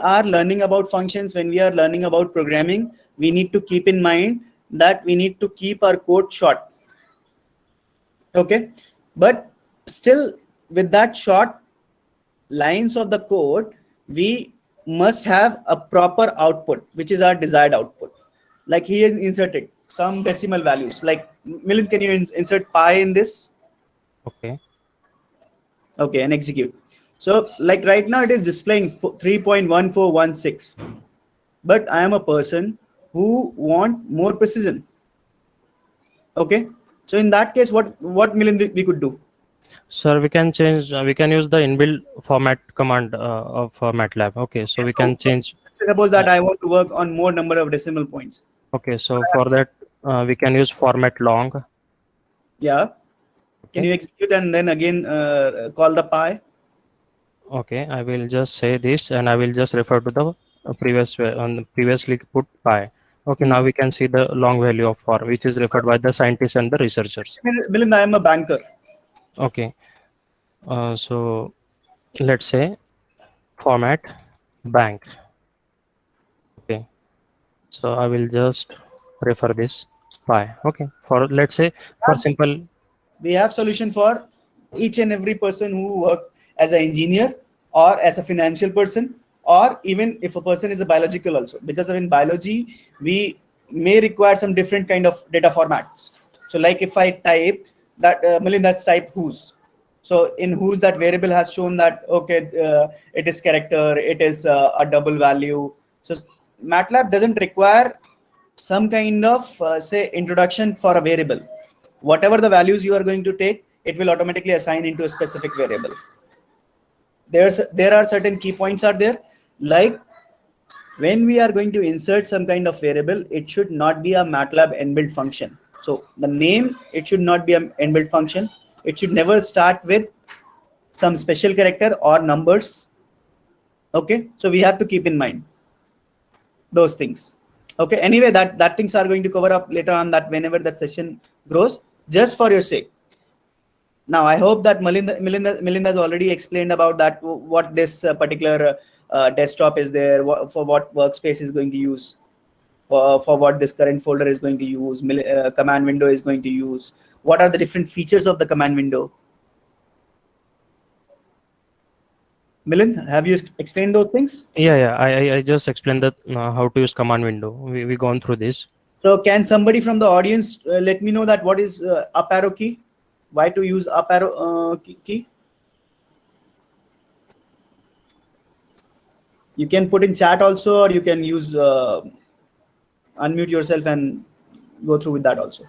are learning about functions, when we are learning about programming, we need to keep in mind that we need to keep our code short. Okay, but still with that short lines of the code, we must have a proper output, which is our desired output. Like he has inserted some decimal values. Like Milind, can you insert pi in this? Okay. Okay, and execute. So like right now it is displaying 3.1416, but I am a person who want more precision. Okay, so in that case, what Milind we could do? Sir, we can change, we can use the inbuilt format command of MATLAB. Okay, so we So can change. suppose that I want to work on more number of decimal points. Okay, so for that, we can use format long. Yeah. Can Okay. you execute and then again call the pi? Okay, I will just say this and I will just refer to the previous on the previously put pi. Okay, now we can see the long value of for which is referred by the scientists and the researchers. Milind, I am a banker. Okay, so let's say format bank. Okay, so I will just refer this pi. Okay, for let's say for simple. We have solution for each and every person who work as an engineer or as a financial person, or even if a person is a biological also, because in biology we may require some different kind of data formats. So like if I type that Milind, that's type whose. So in whose, that variable has shown that okay, it is character, it is a double value. So MATLAB doesn't require some kind of say introduction for a variable. Whatever the values you are going to take, it will automatically assign into a specific variable. There are certain key points are there, like when we are going to insert some kind of variable, it should not be a MATLAB inbuilt function. So the name, it should not be an inbuilt function. It should never start with some special character or numbers. Okay, so we have to keep in mind those things. Okay, anyway, that things are going to cover up later on, that whenever that session grows, just for your sake. Now I hope that Melinda has already explained about that, what this particular desktop is there, for what workspace is going to use, for what this current folder is going to use, command window is going to use, what are the different features of the command window. Milind, have you explained those things? Yeah, I just explained that how to use command window. We gone through this. So can somebody from the audience let me know that what is up arrow key? Why to use up arrow key? You can put in chat also, or you can use unmute yourself and go through with that also.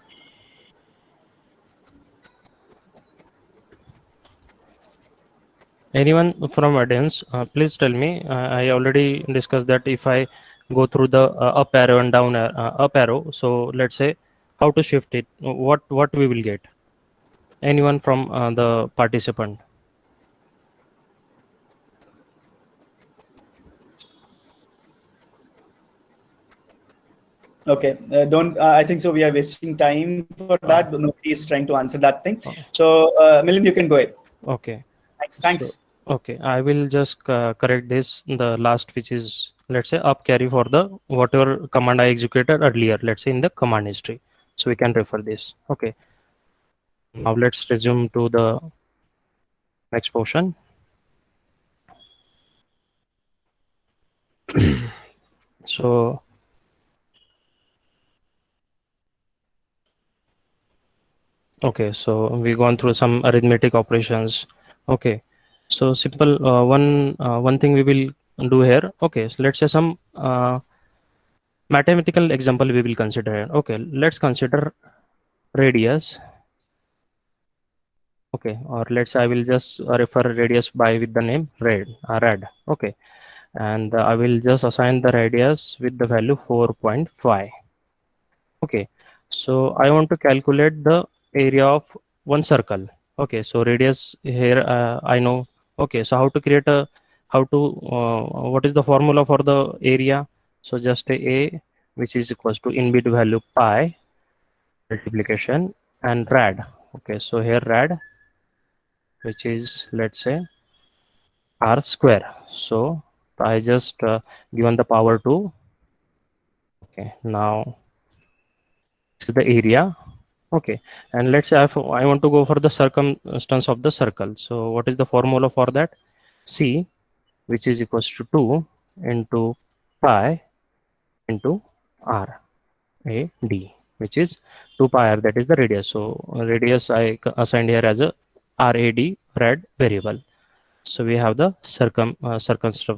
Anyone from audience, please tell me. I already discussed that if I go through the up arrow and down up arrow, so let's say how to shift it, what we will get. Anyone from the participant? Okay, don't. I think so. We are wasting time for that. But nobody is trying to answer that thing. So, Milind, you can go ahead. Okay. Thanks. So, okay, I will just correct this. The last, which is let's say up carry for the whatever command I executed earlier. Let's say in the command history. So we can refer this. Okay. Now let's resume to the next portion. So okay, so we gone through some arithmetic operations. Okay, so simple one thing we will do here. Okay, so let's say some mathematical example we will consider here. Okay, let's consider radius. Okay, or let's I will just refer radius by with the name rad. Okay, and I will just assign the radius with the value 4.5. Okay, so I want to calculate the area of one circle. Okay, so radius here I know. Okay, so how to create a what is the formula for the area? So just a which is equals to inbuilt value pi multiplication and rad. Okay, so here rad, which is let's say r square. So I just given the power to. Okay, now this is the area. Okay, and let's say I want to go for the circumstance of the circle. So what is the formula for that? C, which is equals to 2 into pi into r a d, which is 2 pi r, that is the radius. So radius I assigned here as a rad, rad variable. So we have the circumstance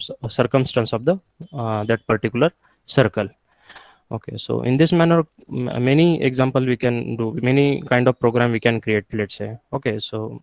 of the that particular circle. Okay, so in this manner, many example we can do, many kind of program we can create, let's say. Okay, so